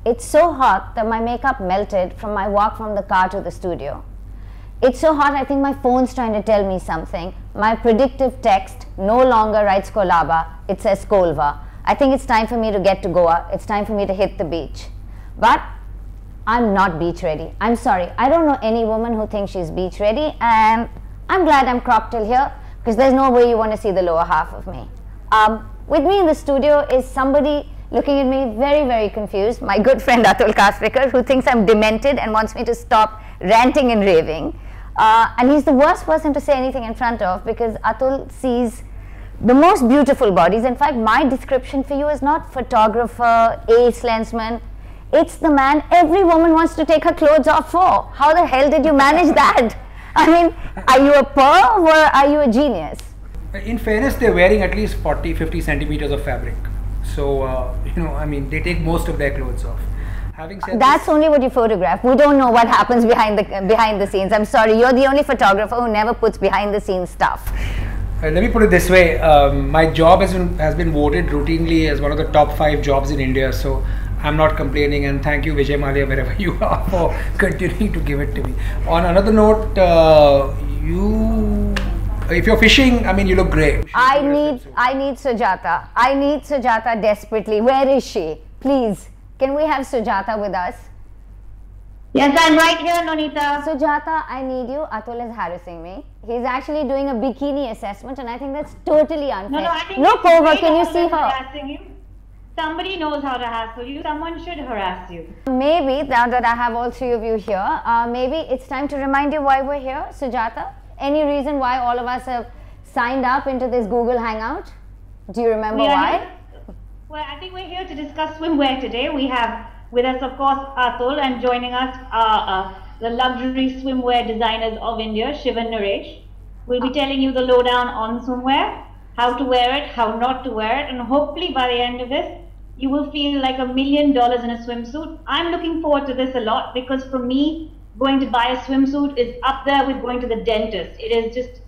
It's so hot that my makeup melted from my walk from the car to the studio. It's so hot, I think my phone's trying to tell me something. My predictive text no longer writes Kolaba, it says Kolva. I think it's time for me to get to Goa. It's time for me to hit the beach. But I'm not beach ready. I'm sorry. I don't know any woman who thinks she's beach ready, and I'm glad I'm cropped till here because there's no way you want to see the lower half of me. With me in the studio is somebody looking at me very, very confused. My good friend Atul Kasbekar, who thinks I'm demented and wants me to stop ranting and raving. And he's the worst person to say anything in front of because Atul sees the most beautiful bodies. In fact, my description for you is not photographer, ace lensman. It's the man every woman wants to take her clothes off for. How the hell did you manage that? I mean, are you a pearl or are you a genius? In fairness, they're wearing at least 40-50 centimeters of fabric. So, I mean, they take most of their clothes off. Having said that's only what you photograph. We don't know what happens behind the scenes. I'm sorry, you're the only photographer who never puts behind the scenes stuff. Let me put it this way, my job has been voted routinely as one of the top 5 jobs in India, so I'm not complaining, and thank you Vijay Mallya wherever you are for continuing to give it to me. On another note, if you're fishing, I mean, you look great. I need Sujata. I need Sujata desperately. Where is she? Please, can we have Sujata with us? Yes, I'm right here, Nonita. Sujata, I need you. Atul is harassing me. He's actually doing a bikini assessment, and I think that's totally unfair. No, I think look over, can you see her? Harassing you. Somebody knows how to hassle you. Someone should harass you. Maybe, now that I have all 3 of you here, maybe it's time to remind you why we're here. Sujata, any reason why all of us have signed up into this Google Hangout? Do you remember why? Well, I think we're here to discuss swimwear today. We have with us, of course, Atul, and joining us are the luxury swimwear designers of India, Shivan Narresh. We'll be telling you the lowdown on swimwear, how to wear it, how not to wear it, and hopefully by the end of this, you will feel like $1 million in a swimsuit. I'm looking forward to this a lot because for me, going to buy a swimsuit is up there with going to the dentist. It is just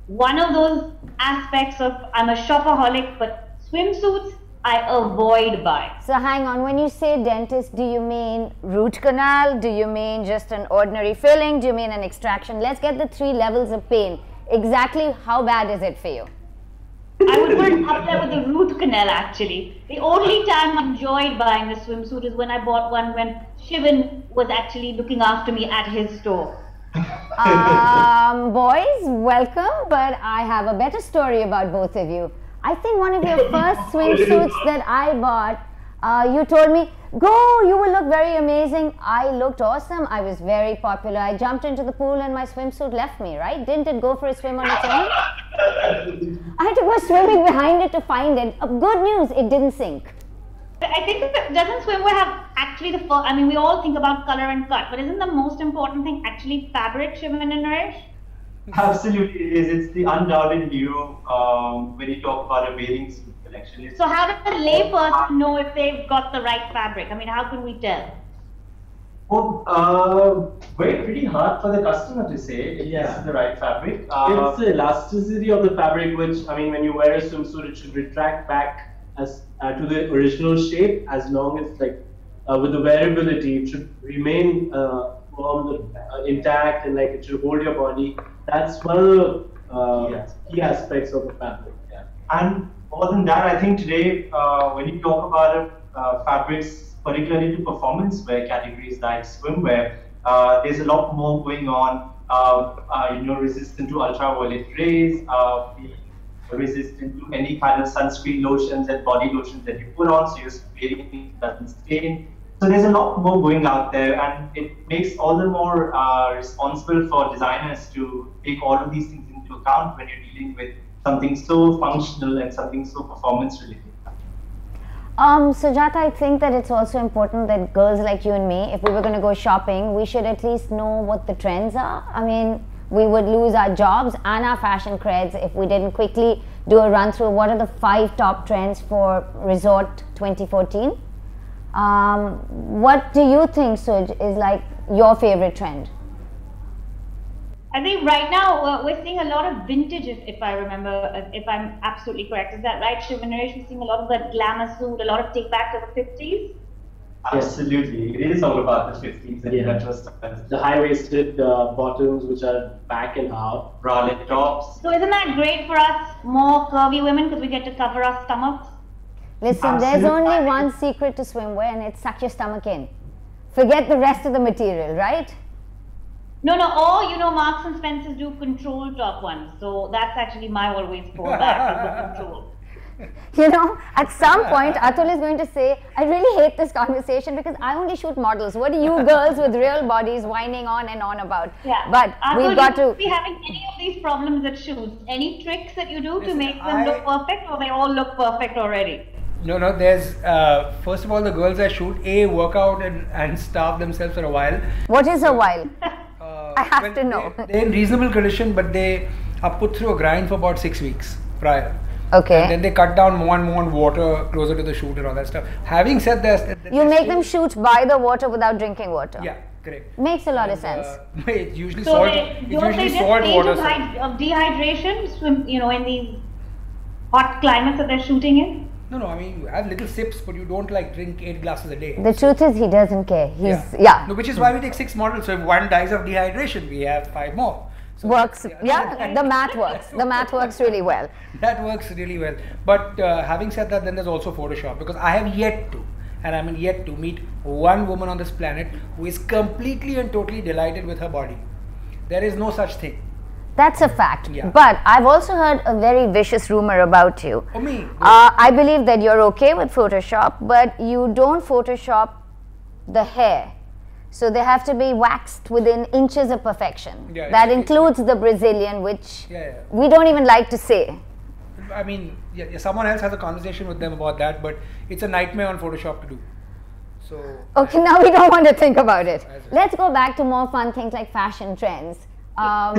one of those aspects of, I'm a shopaholic, but swimsuits, I avoid buying. So hang on, when you say dentist, do you mean root canal? Do you mean just an ordinary filling? Do you mean an extraction? Let's get the 3 levels of pain. Exactly how bad is it for you? I would put it up there with the root canal actually. The only time I enjoyed buying the swimsuit is when I bought one when Shivan was actually looking after me at his store. Boys, welcome, but I have a better story about both of you. I think one of your first swimsuits that I bought, you told me, go, you will look very amazing. I looked awesome. I was very popular. I jumped into the pool and my swimsuit left me, right? Didn't it go for a swim on its own? I had to go swimming behind it to find it. Good news, it didn't sink. I think that doesn't swimwear have actually the first, I mean, we all think about color and cut, but isn't the most important thing actually fabric, Shivan and Naresh? Absolutely it is. It's the undoubted hero when you talk about a bathing suit collection. So how does a layperson know if they've got the right fabric? I mean, how can we tell? Well, pretty hard for the customer to say if this is the right fabric. It's the elasticity of the fabric, which, I mean, when you wear a swimsuit, it should retract back as to the original shape, as long as, like, with the wearability, it should remain intact and, like, it should hold your body. That's one of the key aspects of the fabric. Yeah. And more than that, I think today, when you talk about fabrics, particularly to performance wear categories like swimwear, there's a lot more going on. Resistant to ultraviolet rays, resistant to any kind of sunscreen lotions and body lotions that you put on, so your bathing doesn't stain. So there's a lot more going out there, and it makes all the more responsible for designers to take all of these things into account when you're dealing with something so functional and something so performance related. Sujata, I think that it's also important that girls like you and me, if we were going to go shopping, we should at least know what the trends are. I mean, we would lose our jobs and our fashion creds if we didn't quickly do a run through what are the 5 top trends for Resort 2014. What do you think, Suj, is like your favorite trend? I think right now we're seeing a lot of vintage, if I remember, if I'm absolutely correct. Is that right, Shivan Narresh? We're seeing a lot of that glamour suit, a lot of take back to the 50s. Absolutely. It is all about the 50s and retro styles. The high-waisted bottoms, which are back and half. Bralette tops. So isn't that great for us, more curvy women, because we get to cover our stomachs? Listen, there's only one secret to swimwear, and it's suck your stomach in. Forget the rest of the material, right? No, or you know, Marks and Spencer's do control top ones, so that's actually my always fallback is the control. You know, at some point, Atul is going to say, I really hate this conversation because I only shoot models. What are you girls with real bodies whining on and on about? Yeah. But Atul, we've got to be having any of these problems at shoots. Any tricks that you do to make them look perfect, or they all look perfect already? No, there's, first of all, the girls that shoot, work out and starve themselves for a while. What is a while? I have to know. They're in reasonable condition, but they are put through a grind for about 6 weeks prior. Okay. And then they cut down more and more on water closer to the shoot and all that stuff. Having said that, you make them shoot by the water without drinking water. Yeah, correct. Makes a lot of sense. It's usually So salt. they It's just salt age water. of dehydration, swim, you know, in these hot climates that they're shooting in? No, I mean, you have little sips, but you don't like drink 8 glasses a day. The truth is, he doesn't care. No, which is why we take 6 models. So if one dies of dehydration, we have 5 more. So works. Yeah, the math works. The math works really well. That works really well. But having said that, then there's also Photoshop, because I have yet to, and I mean yet to meet one woman on this planet who is completely and totally delighted with her body. There is no such thing. That's a fact. Yeah. But I've also heard a very vicious rumor about you. Oh, me? I believe that you're okay with Photoshop, but you don't Photoshop the hair. So they have to be waxed within inches of perfection. Yeah, that includes the Brazilian, which Yeah. we don't even like to say. I mean, someone else has a conversation with them about that, but it's a nightmare on Photoshop to do. So. Okay, now we don't want to think about it. As it- Let's go back to more fun things like fashion trends. So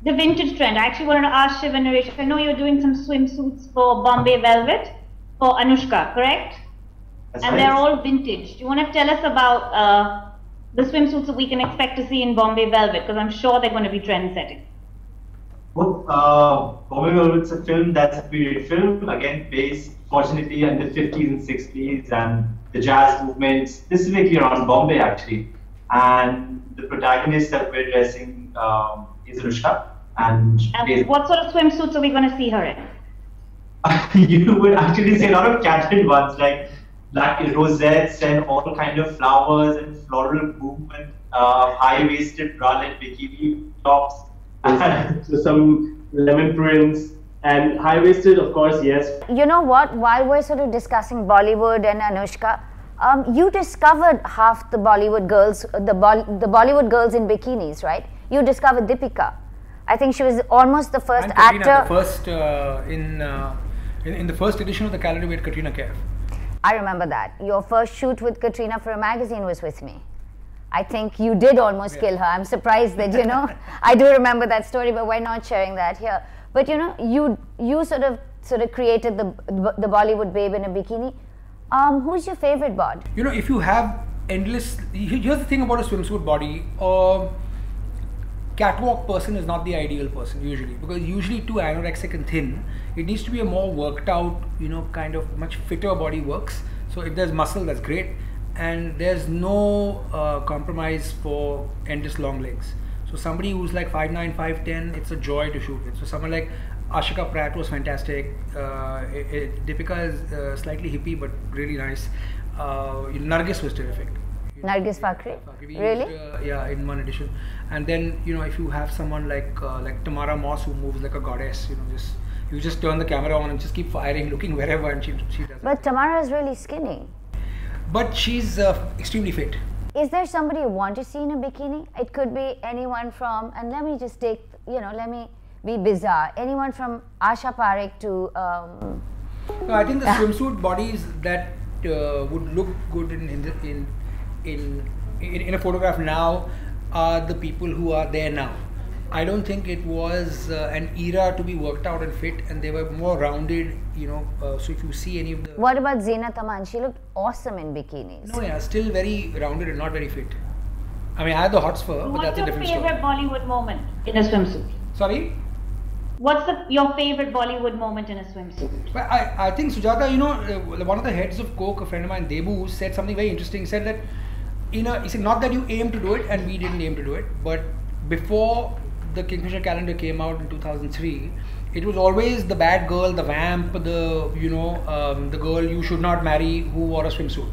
the vintage trend. I actually wanted to ask Shivan Narresh. I know you're doing some swimsuits for Bombay Velvet for Anushka, correct? And they're all vintage. Do you want to tell us about the swimsuits that we can expect to see in Bombay Velvet? Because I'm sure they're going to be trend-setting. Well, Bombay Velvet's a film that's a period film, again based fortunately in the 50s and 60s and the jazz movement, specifically around Bombay actually. And the protagonist that we're dressing is Anushka. And what sort of swimsuits are we going to see her in? You would actually see a lot of catered ones like rosettes and all kind of flowers and floral movement, high-waisted bralette bikini tops. So some lemon prints and high-waisted, of course, yes. You know what? While we're sort of discussing Bollywood and Anushka, you discovered half the Bollywood girls, the Bollywood girls in bikinis, right? You discovered Deepika. I think she was almost the first and Katrina, actor. The first in the first edition of the calendar, we had Katrina Kaif. I remember that. Your first shoot with Katrina for a magazine was with me. I think you did almost kill her. I'm surprised that, you know, I do remember that story, but we're not sharing that here. But you know, you sort of created the Bollywood babe in a bikini. Who's your favorite bod? You know, if you have endless, here's the thing about a swimsuit body. Catwalk person is not the ideal person usually, because usually too anorexic and thin. It needs to be a more worked out, you know, kind of much fitter body works. So if there's muscle, that's great, and there's no compromise for endless long legs. So somebody who's like 5'9", 5'10", it's a joy to shoot with. So someone like Ashika Pratt was fantastic. Deepika is slightly hippie but really nice. Nargis was terrific. Nargis Fakhri? Really? Yeah, in one edition. And then, you know, if you have someone like Tamara Moss who moves like a goddess, you know, you just turn the camera on and just keep firing, looking wherever, and she does. But Tamara is really skinny. But she's extremely fit. Is there somebody you want to see in a bikini? It could be anyone from, and let me just take, you know, let me be bizarre. Anyone from Asha Parekh to. No, I think the swimsuit bodies that would look good in a photograph now are the people who are there now. I don't think it was an era to be worked out and fit, and they were more rounded, you know. So if you see any of the. What about Zeenat Aman? She looked awesome in bikinis. No, yeah, still very rounded and not very fit. I mean, I had the hots for her, but that's a different story. What's your favorite Bollywood moment in a swimsuit? Sorry? What's your favorite Bollywood moment in a swimsuit? Well, I think Sujata, you know, one of the heads of Coke, a friend of mine, Debu, said something very interesting. He said that he said not that you aim to do it, and we didn't aim to do it, but before the Kingfisher calendar came out in 2003, it was always the bad girl, the vamp, the girl you should not marry who wore a swimsuit.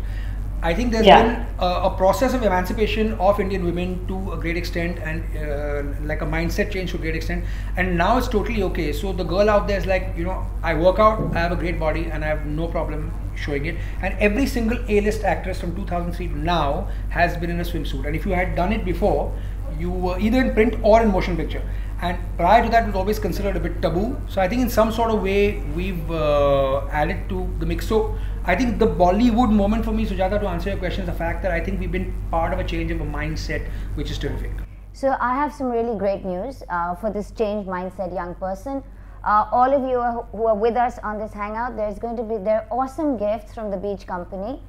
I think there's been a process of emancipation of Indian women to a great extent, and like a mindset change to a great extent, and now it's totally okay. So the girl out there is like, you know, I work out, I have a great body, and I have no problem showing it. And every single A-list actress from 2003 to now has been in a swimsuit, and if you had done it before, you were either in print or in motion picture. And prior to that, it was always considered a bit taboo. So I think in some sort of way, we've added to the mix. So I think the Bollywood moment for me, Sujata, to answer your question, is the fact that I think we've been part of a change of a mindset, which is terrific. So I have some really great news for this changed mindset young person. All of you who are with us on this hangout, there are awesome gifts from the Beach Company,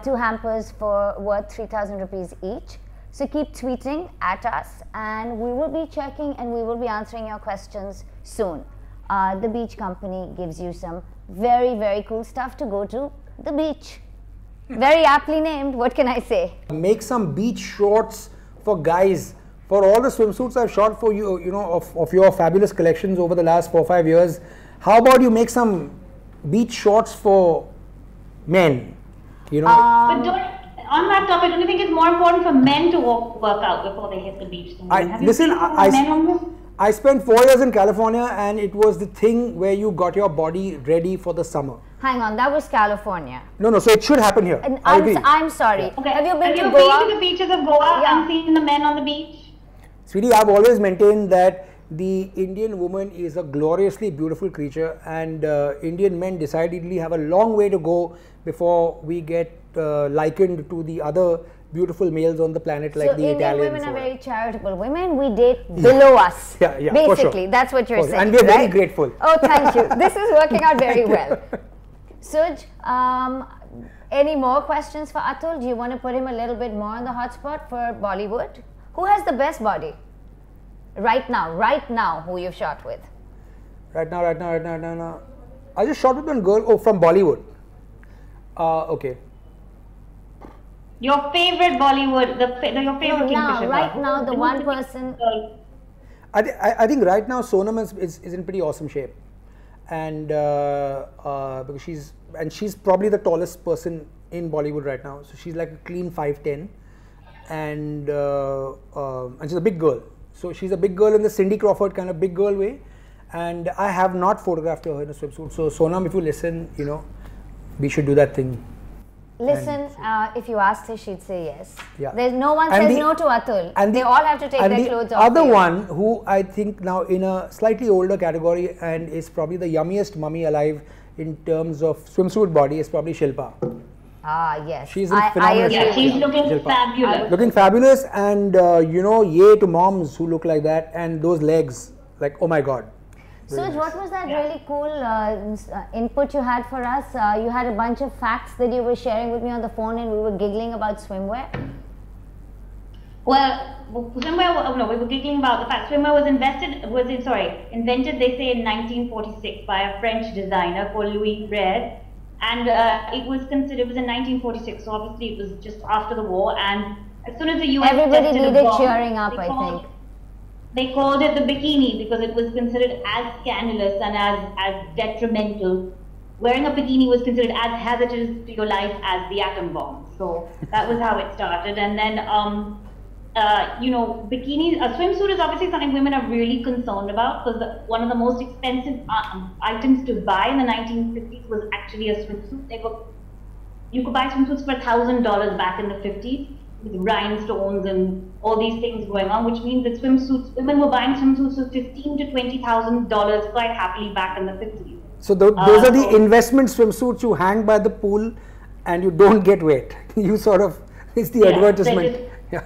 2 hampers worth 3,000 rupees each. So keep tweeting at us, and we will be checking and we will be answering your questions soon. The Beach Company gives you some very, very cool stuff to go to the beach. Very aptly named, what can I say? Make some beach shorts for guys. For all the swimsuits I've shot for you, you know, of your fabulous collections over the last 4 or 5 years, how about you make some beach shorts for men? You know. On that topic, don't you think it's more important for men to work out before they hit the beach than women? I spent 4 years in California, and it was the thing where you got your body ready for the summer. Hang on, that was California. No, so it should happen here. And I'm sorry. Okay. Have you been to the beaches of Goa and seen the men on the beach? Sweetie, I've always maintained that the Indian woman is a gloriously beautiful creature, and Indian men decidedly have a long way to go before we get likened to the other beautiful males on the planet, like the Italians. So Indian women are very charitable women. We date below us. Yeah, basically, sure. That's what you're saying. And we're very grateful. Oh, thank you. This is working out very well. Suj, any more questions for Atul? Do you want to put him a little bit more on the hotspot for Bollywood? Who has the best body? Right now, who you've shot with? Right now. I just shot with one girl, from Bollywood. Okay. Your favorite Bollywood, your favorite Kingfisher. Right now, the one person. I think right now Sonam is in pretty awesome shape, and because she's probably the tallest person in Bollywood right now. So she's like a clean 5'10", and she's a big girl. So she's a big girl in the Cindy Crawford kind of big girl way, and I have not photographed her in a swimsuit. So Sonam, if you listen, you know, we should do that thing. Listen, if you asked her, she'd say yes. Yeah. There's no one says no to Atul. And they all have to take their clothes off. The other one who I think now in a slightly older category and is probably the yummiest mummy alive in terms of swimsuit body is probably Shilpa. Ah, yes. She's in phenomenal shape. Yeah, she's looking fabulous. Looking fabulous, and you know, yay to moms who look like that, and those legs, like, oh my God. Suj, what was that really cool input you had for us? You had a bunch of facts that you were sharing with me on the phone, and we were giggling about swimwear. Well, swimwear. We were giggling about the fact swimwear was invented. They say in 1946 by a French designer called Louis Red, and it was in 1946. So obviously it was just after the war, and as soon as the US everybody needed cheering up, I think. They called it the bikini because it was considered as scandalous and as detrimental. Wearing a bikini was considered as hazardous to your life as the atom bomb. So that was how it started. And then, bikinis, a swimsuit is obviously something women are really concerned about, because one of the most expensive items to buy in the 1950s was actually a swimsuit. You could buy swimsuits for $1,000 back in the 50s. With rhinestones and all these things going on, which means that women were buying swimsuits for $15,000 to $20,000 quite happily back in the 50s. So those are the investment swimsuits you hang by the pool and you don't get wet. You sort of, it's the advertisement. I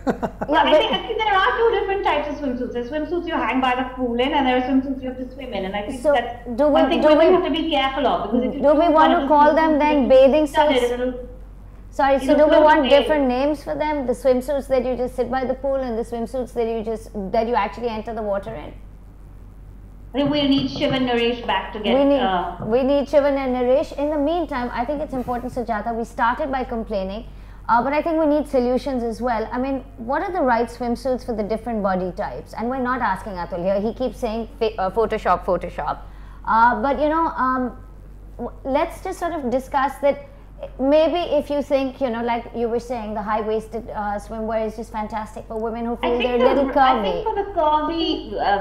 think there are 2 different types of swimsuits. There's swimsuits you hang by the pool in, and there are swimsuits you have to swim in. And I think that's one thing women have to be careful of. Because do we want to call them then bathing suits? Sorry, so do we want different names for them? The swimsuits that you just sit by the pool, and the swimsuits that you actually enter the water in? I think we'll need Shivan Narresh back to get. We need Shivan and Naresh. In the meantime, I think it's important, Sujata. We started by complaining, but I think we need solutions as well. I mean, what are the right swimsuits for the different body types? And we're not asking Atul here. He keeps saying Photoshop, Photoshop. But you know, let's just sort of discuss that. Maybe if you think, you know, like you were saying, the high-waisted swimwear is just fantastic for women who feel they're a little curvy. I think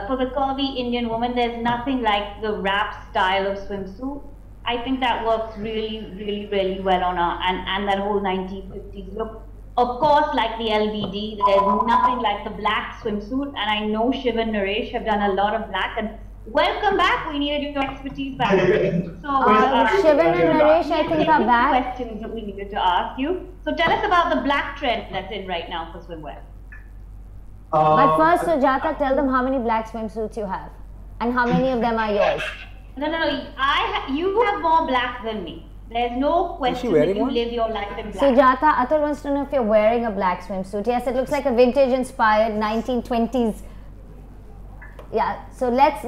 for the curvy Indian woman, there's nothing like the wrap style of swimsuit. I think that works really, really, really well on our, and that whole 1950s look. Of course, like the LBD, there's nothing like the black swimsuit, and I know Shivan and Narresh have done a lot of black, and welcome back. We needed your expertise back. So, Shivan and Naresh, I think, are back. Questions that we needed to ask you. So, tell us about the black trend that's in right now for swimwear. But first, Sujata, tell them how many black swimsuits you have, and how many of them are yours. No. You have more black than me. There's no question that you live your life in black. Sujata, Atul wants to know if you're wearing a black swimsuit. Yes, it looks like a vintage-inspired 1920s. Yeah, so let's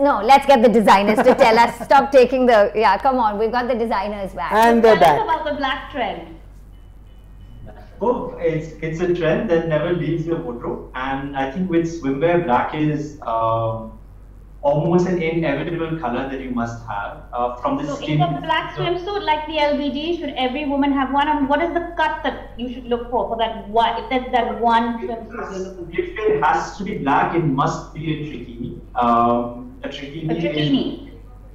get the designers to tell us. Stop taking the, come on, we've got the designers back. And so they're back. Tell us about the black trend. Oh, it's a trend that never leaves your wardrobe, and I think with swimwear, black is almost an inevitable color that you must have. From the skin. So in a black swimsuit like the LBD, should every woman have one? And what is the cut that you should look for that one? If there's that one swimsuit you're looking for? If it has to be black, it must be a trikini. A trikini.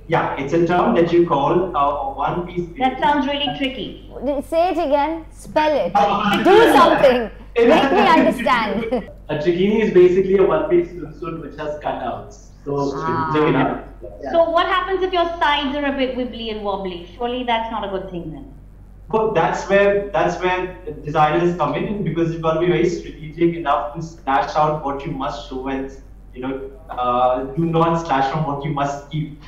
Yeah, it's a term that you call a one-piece. That sounds really tricky. Say it again. Spell it. Do something. Make me understand. A trikini is basically a one-piece swimsuit which has cutouts. So what happens if your sides are a bit wibbly and wobbly? Surely that's not a good thing then. Well, that's where designers come in, because you've got to be very strategic enough to slash out what you must show and, you know, do not slash from what you must keep.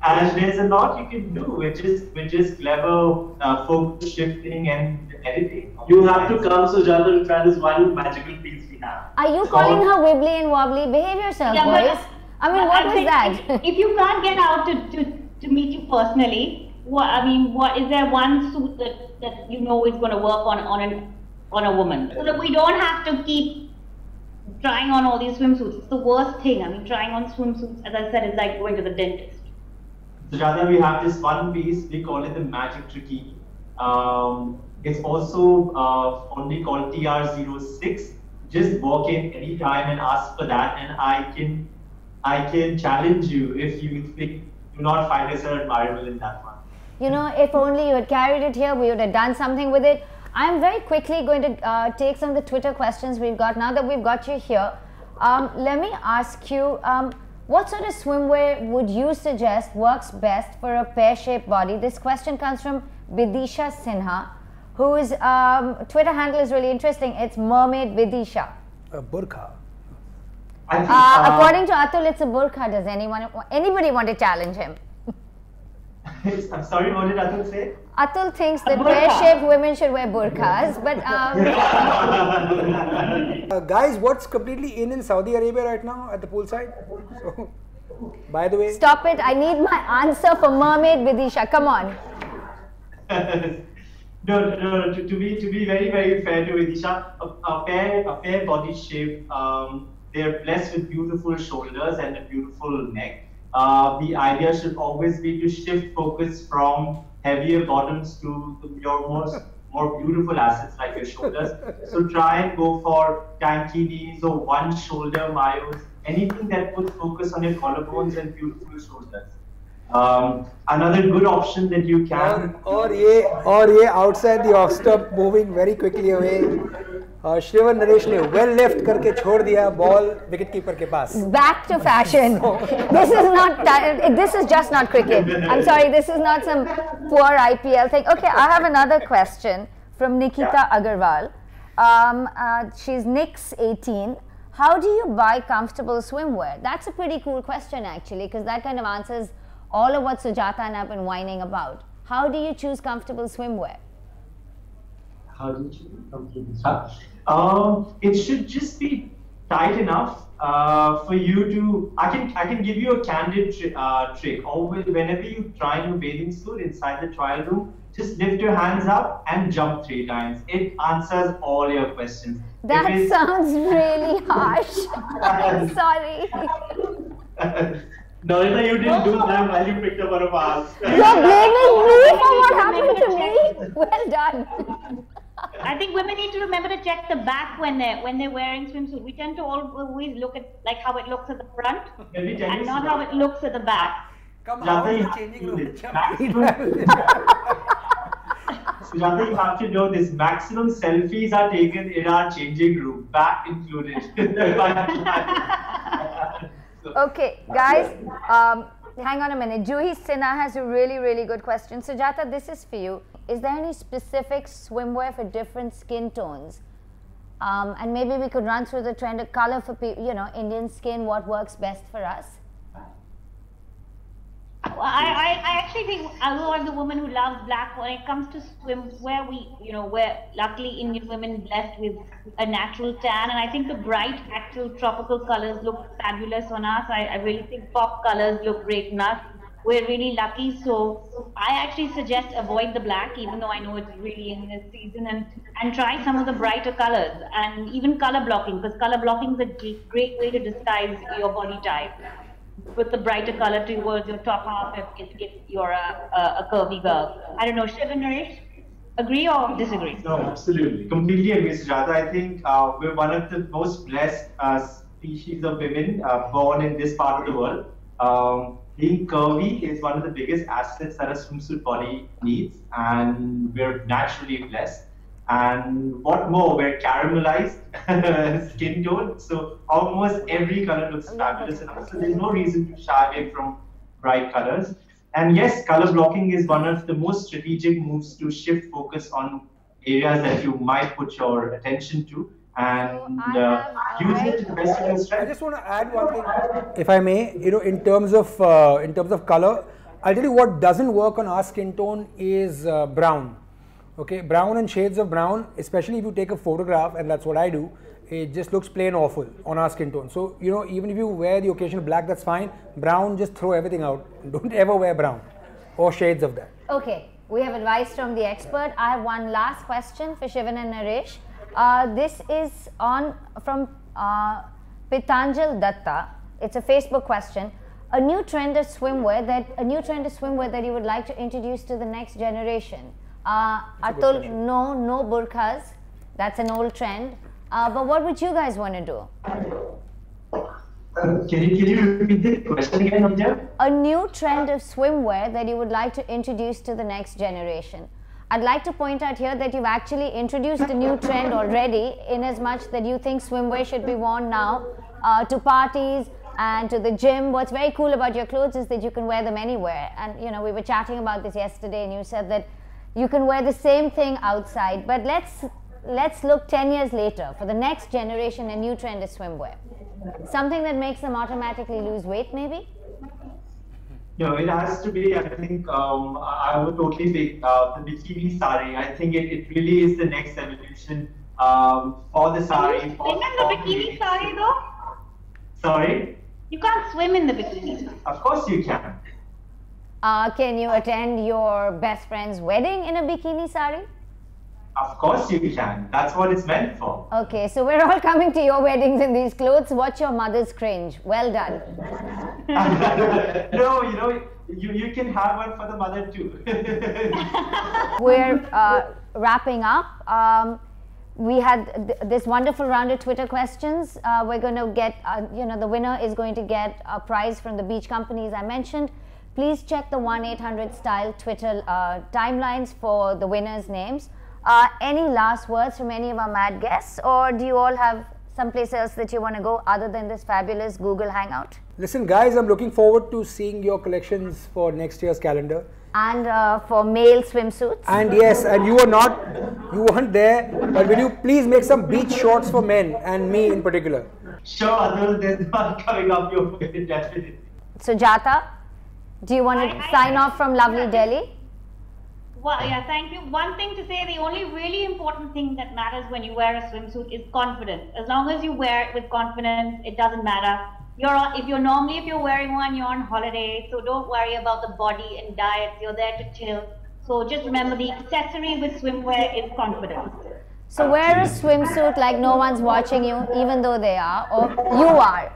And there's a lot you can do, which is clever focus shifting and editing. You have to come, Sujata, to try this one magical piece we have. Are you calling her wibbly and wobbly? Behave yourself, boys. I mean, what was that? If you can't get out to meet you personally, what is there one suit that you know is going to work on a woman, so that we don't have to keep trying on all these swimsuits? It's the worst thing. I mean, trying on swimsuits, as I said, is like going to the dentist. Sujata, we have this one piece, we call it the magic trikini. It's also only called TR06. Just walk in anytime and ask for that, and I can challenge you if you do not find yourself admirable in that one. You know, if only you had carried it here, we would have done something with it. I'm very quickly going to take some of the Twitter questions we've got. Now that we've got you here, let me ask you, what sort of swimwear would you suggest works best for a pear-shaped body? This question comes from Vidisha Sinha, whose Twitter handle is really interesting. It's Mermaid Vidisha. A burqa. According to Atul, it's a burqa. Does anybody want to challenge him? I'm sorry, what did Atul say? Atul thinks that pear-shaped women should wear burqas, but guys, what's completely in Saudi Arabia right now at the poolside? So, by the way, stop it! I need my answer for Mermaid Vidisha. Come on. No. To be very, very fair to Vidisha, a fair body shape. They're blessed with beautiful shoulders and a beautiful neck. The idea should always be to shift focus from heavier bottoms to your more beautiful assets like your shoulders. So try and go for tankinis or one shoulder mayos, anything that puts focus on your collarbones and beautiful shoulders. Another good option that you can or ye outside the off stop moving very quickly away. Shivan Narresh ne well left करके छोड़ दिया ball wicket keeper के पास. Back to fashion. This is just not cricket. I'm sorry, this is not some poor IPL thing. Okay, I have another question from Nikita Agarwal. She's Nix 18. How do you buy comfortable swimwear? That's a pretty cool question actually, because that kind of answers all of what Sujata and I have been whining about. How do you choose comfortable swimwear? How do you choose comfortable swimwear? It should just be tight enough for you to. I can give you a candid trick. Always, whenever you try new bathing suit inside the trial room, just lift your hands up and jump 3 times. It answers all your questions. That sounds really harsh. I'm sorry. Nonita, you didn't do that while you picked up one of ours. You're blaming me for what happened to me? Well done. I think women need to remember to check the back when they're wearing swimsuit. We tend to always look at like how it looks at the front and not how it looks at the back. Come on, you're changing room. Sujata, you have to know this. Maximum selfies are taken in our changing room, back included. Okay, guys, hang on a minute. Juhi Sinha has a really good question. Sujata, this is for you. Is there any specific swimwear for different skin tones? And maybe we could run through the trend of color for people, you know, Indian skin, what works best for us? Well, I actually think, although I'm the woman who loves black, when it comes to swimwear, we're luckily Indian women blessed with a natural tan, and I think the bright, actual tropical colors look fabulous on us. I really think pop colors look great on us. We're really lucky, so I actually suggest avoid the black, even though I know it's really in this season, and try some of the brighter colors, and even color blocking, because color blocking is a great way to disguise your body type. With the brighter color towards your top half if you're a curvy girl. I don't know, Shivan Narresh, agree or disagree? No, absolutely. Completely agree, Sujata. I think we're one of the most blessed species of women born in this part of the world. Being curvy is one of the biggest assets that a swimsuit body needs, and we're naturally blessed. And what more, we're caramelized skin tone, so almost every color looks fabulous enough. So there's no reason to shy away from bright colors. And yes, color blocking is one of the most strategic moves to shift focus on areas that you might put your attention to, and use it to the best of your strength. I just want to add one thing, if I may. You know, in terms of color, I'll tell you what doesn't work on our skin tone is brown. Okay, brown and shades of brown, especially if you take a photograph, and that's what I do, it just looks plain awful on our skin tone. So, you know, even if you wear the occasional black, that's fine. Brown, just throw everything out. Don't ever wear brown or shades of that. Okay, we have advice from the expert. I have one last question for Shivan and Naresh. This is from Pitanjal Datta. It's a Facebook question. A new trend of swimwear that you would like to introduce to the next generation. Atul, no burqas. That's an old trend. But what would you guys want to do? Can you repeat the question again, Nonita? A new trend of swimwear that you would like to introduce to the next generation. I'd like to point out here that you've actually introduced a new trend already, in as much that you think swimwear should be worn now to parties and to the gym. What's very cool about your clothes is that you can wear them anywhere. And you know, we were chatting about this yesterday, and you said that you can wear the same thing outside. But let's look 10 years later. For the next generation, a new trend is swimwear. Something that makes them automatically lose weight, maybe? No, it has to be, I think, I would totally pick the bikini sari. I think it really is the next evolution for the sari. Can you swim in the bikini sari though? Sorry? You can't swim in the bikini. Of course you can. Can you attend your best friend's wedding in a bikini sari? Of course you can. That's what it's meant for. Okay, so we're all coming to your weddings in these clothes. Watch your mother's cringe. Well done. No, you know, you can have one for the mother too. We're wrapping up. We had this wonderful round of Twitter questions. We're going to get, the winner is going to get a prize from the beach companies I mentioned. Please check the 1-800 style Twitter timelines for the winners' names. Any last words from any of our mad guests, or do you all have someplace else that you want to go other than this fabulous Google Hangout? Listen, guys, I'm looking forward to seeing your collections for next year's calendar. And for male swimsuits. And yes, and you weren't there, but will you please make some beach shorts for men, and me in particular? Sure, Atul, there's one coming up your way, definitely. Sujata, do you want to sign off from lovely Delhi? Well, yeah, thank you. One thing to say, the only really important thing that matters when you wear a swimsuit is confidence. As long as you wear it with confidence, it doesn't matter. If you're wearing one, you're on holiday, so don't worry about the body and diet. You're there to chill. So just remember, the accessory with swimwear is confidence. So wear a swimsuit like no one's watching you, even though they are, or you are.